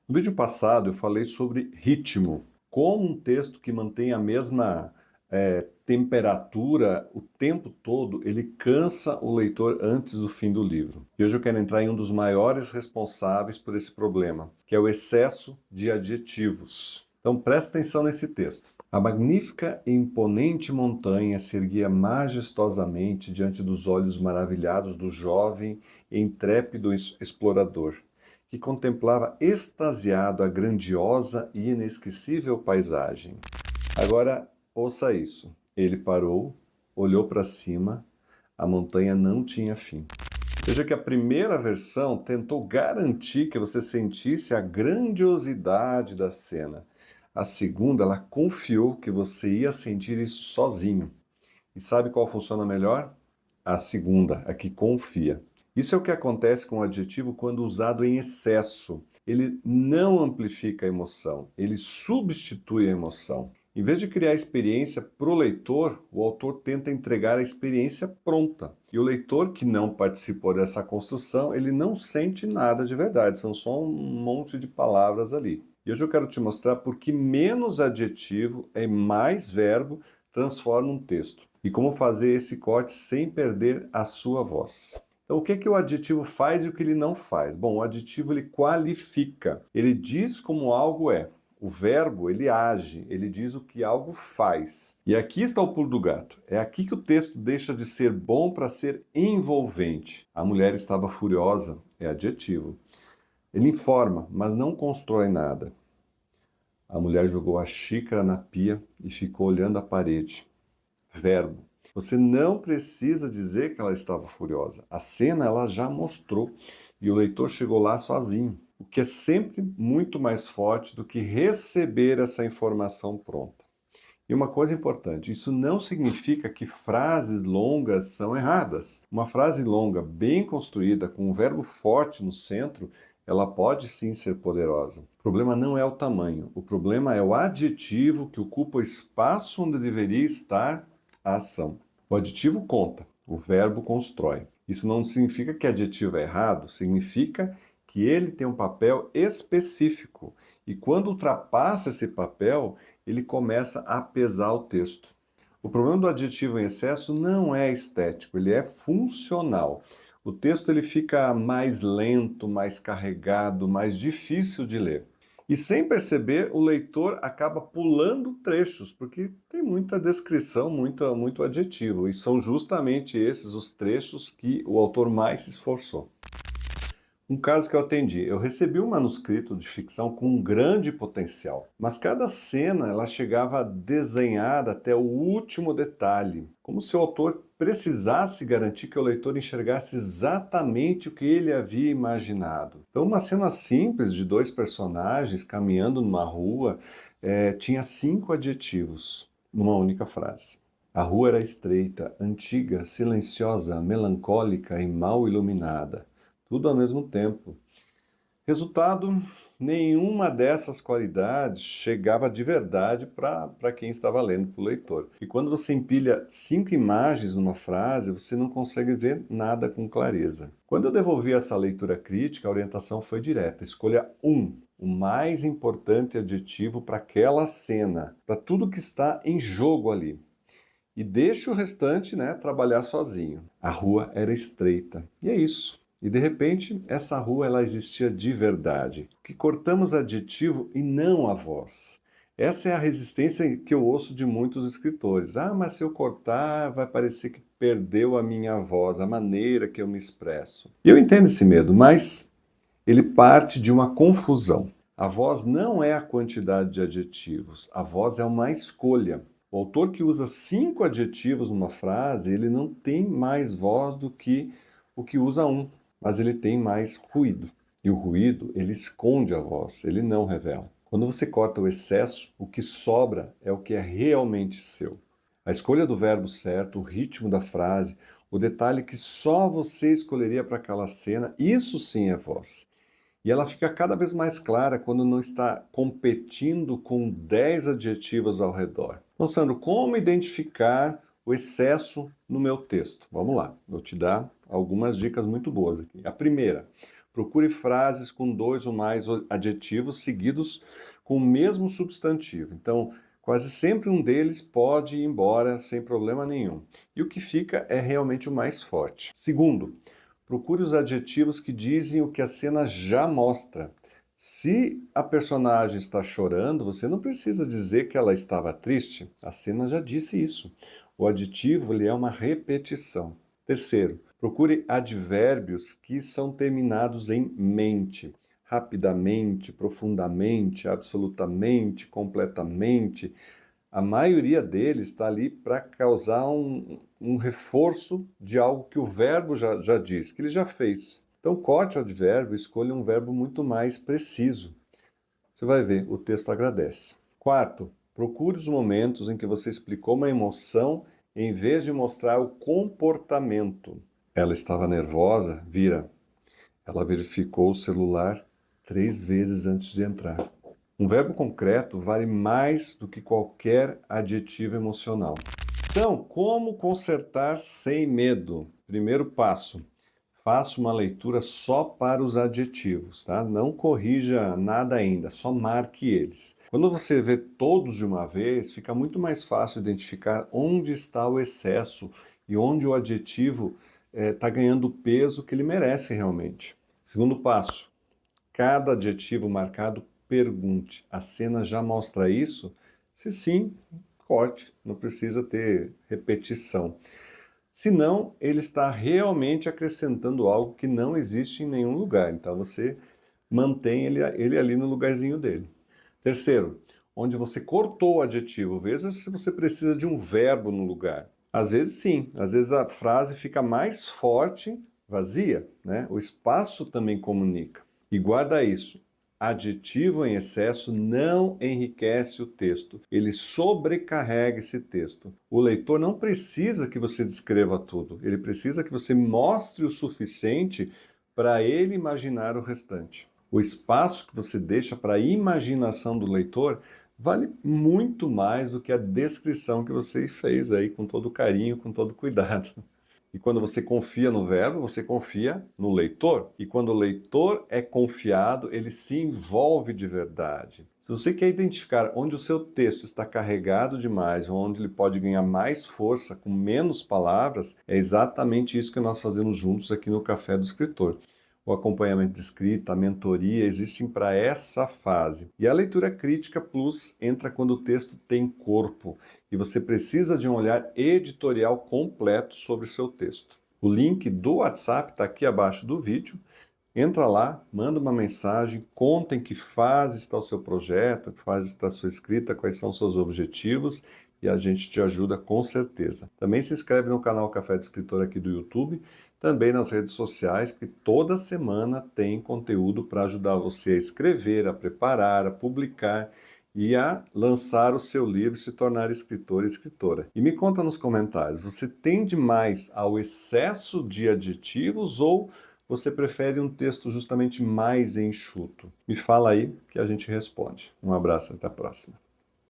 No vídeo passado eu falei sobre ritmo, como um texto que mantém a mesma temperatura o tempo todo, ele cansa o leitor antes do fim do livro. E hoje eu quero entrar em um dos maiores responsáveis por esse problema, que é o excesso de adjetivos. Então presta atenção nesse texto. A magnífica e imponente montanha se erguia majestosamente diante dos olhos maravilhados do jovem e intrépido explorador, que contemplava extasiado a grandiosa e inesquecível paisagem. Agora, ouça isso. Ele parou, olhou para cima, a montanha não tinha fim. Veja que a primeira versão tentou garantir que você sentisse a grandiosidade da cena. A segunda, ela confiou que você ia sentir isso sozinho. E sabe qual funciona melhor? A segunda, a que confia. Isso é o que acontece com o adjetivo quando usado em excesso. Ele não amplifica a emoção, ele substitui a emoção. Em vez de criar experiência para o leitor, o autor tenta entregar a experiência pronta. E o leitor que não participou dessa construção, ele não sente nada de verdade, são só um monte de palavras ali. E hoje eu quero te mostrar por que menos adjetivo e mais verbo transforma um texto. E como fazer esse corte sem perder a sua voz. Então, o que que o adjetivo faz e o que ele não faz? Bom, o adjetivo ele qualifica, ele diz como algo é. O verbo, ele age, ele diz o que algo faz. E aqui está o pulo do gato. É aqui que o texto deixa de ser bom para ser envolvente. A mulher estava furiosa, é adjetivo. Ele informa, mas não constrói nada. A mulher jogou a xícara na pia e ficou olhando a parede. Verbo. Você não precisa dizer que ela estava furiosa. A cena ela já mostrou e o leitor chegou lá sozinho, o que é sempre muito mais forte do que receber essa informação pronta. E uma coisa importante, isso não significa que frases longas são erradas. Uma frase longa, bem construída, com um verbo forte no centro, ela pode sim ser poderosa. O problema não é o tamanho, o problema é o adjetivo que ocupa o espaço onde deveria estar a ação. O adjetivo conta, o verbo constrói. Isso não significa que adjetivo é errado, significa que ele tem um papel específico. E quando ultrapassa esse papel, ele começa a pesar o texto. O problema do adjetivo em excesso não é estético, ele é funcional. O texto ele fica mais lento, mais carregado, mais difícil de ler. E sem perceber, o leitor acaba pulando trechos, porque tem muita descrição, muito adjetivo. E são justamente esses os trechos que o autor mais se esforçou. Um caso que eu atendi, eu recebi um manuscrito de ficção com um grande potencial, mas cada cena ela chegava desenhada até o último detalhe, como se o autor precisasse garantir que o leitor enxergasse exatamente o que ele havia imaginado. Então, uma cena simples de dois personagens caminhando numa rua tinha 5 adjetivos numa única frase. A rua era estreita, antiga, silenciosa, melancólica e mal iluminada. Tudo ao mesmo tempo. Resultado, nenhuma dessas qualidades chegava de verdade para quem estava lendo, para o leitor. E quando você empilha 5 imagens numa frase, você não consegue ver nada com clareza. Quando eu devolvi essa leitura crítica, a orientação foi direta. Escolha o mais importante adjetivo para aquela cena, para tudo que está em jogo ali. E deixe o restante, trabalhar sozinho. A rua era estreita. E é isso. E de repente, essa rua ela existia de verdade. Que cortamos adjetivo e não a voz. Essa é a resistência que eu ouço de muitos escritores. Ah, mas se eu cortar, vai parecer que perdeu a minha voz, a maneira que eu me expresso. E eu entendo esse medo, mas ele parte de uma confusão. A voz não é a quantidade de adjetivos, a voz é uma escolha. O autor que usa 5 adjetivos numa frase, ele não tem mais voz do que o que usa um, mas ele tem mais ruído. E o ruído, ele esconde a voz, ele não revela. Quando você corta o excesso, o que sobra é o que é realmente seu. A escolha do verbo certo, o ritmo da frase, o detalhe que só você escolheria para aquela cena, isso sim é voz. E ela fica cada vez mais clara quando não está competindo com 10 adjetivos ao redor. Então, Sandro, como identificar o excesso no meu texto? Vamos lá, vou te dar algumas dicas muito boas aqui. A primeira, Procure frases com 2 ou mais adjetivos seguidos com o mesmo substantivo. Então, quase sempre um deles pode ir embora sem problema nenhum. E o que fica é realmente o mais forte. Segundo, procure os adjetivos que dizem o que a cena já mostra. Se a personagem está chorando, você não precisa dizer que ela estava triste. A cena já disse isso. O adjetivo ele é uma repetição. Terceiro, procure advérbios que são terminados em mente. Rapidamente, profundamente, absolutamente, completamente. A maioria deles está ali para causar um reforço de algo que o verbo já diz, que ele já fez. Então, corte o advérbio e escolha um verbo muito mais preciso. Você vai ver, o texto agradece. Quarto, procure os momentos em que você explicou uma emoção em vez de mostrar o comportamento. Ela estava nervosa, vira. Ela verificou o celular 3 vezes antes de entrar. Um verbo concreto vale mais do que qualquer adjetivo emocional. Então, como consertar sem medo? Primeiro passo, faça uma leitura só para os adjetivos, tá? Não corrija nada ainda, só marque eles. Quando você vê todos de uma vez, fica muito mais fácil identificar onde está o excesso e onde o adjetivo está ganhando o peso que ele merece realmente. Segundo passo, cada adjetivo marcado, pergunte. A cena já mostra isso? Se sim, corte, não precisa ter repetição. Senão, ele está realmente acrescentando algo que não existe em nenhum lugar. Então, você mantém ele ali no lugarzinho dele. Terceiro, onde você cortou o adjetivo, veja se você precisa de um verbo no lugar. Às vezes, sim. Às vezes, a frase fica mais forte, vazia, né? O espaço também comunica. E guarda isso. Adjetivo em excesso não enriquece o texto, ele sobrecarrega esse texto. O leitor não precisa que você descreva tudo, ele precisa que você mostre o suficiente para ele imaginar o restante. O espaço que você deixa para a imaginação do leitor vale muito mais do que a descrição que você fez aí com todo carinho, com todo cuidado. E quando você confia no verbo, você confia no leitor. E quando o leitor é confiado, ele se envolve de verdade. Se você quer identificar onde o seu texto está carregado demais, onde ele pode ganhar mais força com menos palavras, é exatamente isso que nós fazemos juntos aqui no Café do Escritor. O acompanhamento de escrita, a mentoria existem para essa fase. E a leitura crítica plus entra quando o texto tem corpo e você precisa de um olhar editorial completo sobre o seu texto. O link do WhatsApp está aqui abaixo do vídeo. Entra lá, manda uma mensagem, conta em que fase está o seu projeto, em que fase está a sua escrita, quais são os seus objetivos e a gente te ajuda com certeza. Também se inscreve no canal Café do Escritor aqui do YouTube, também nas redes sociais, porque toda semana tem conteúdo para ajudar você a escrever, a preparar, a publicar e a lançar o seu livro e se tornar escritor e escritora. E me conta nos comentários, você tende mais ao excesso de adjetivos ou você prefere um texto justamente mais enxuto? Me fala aí que a gente responde. Um abraço, até a próxima.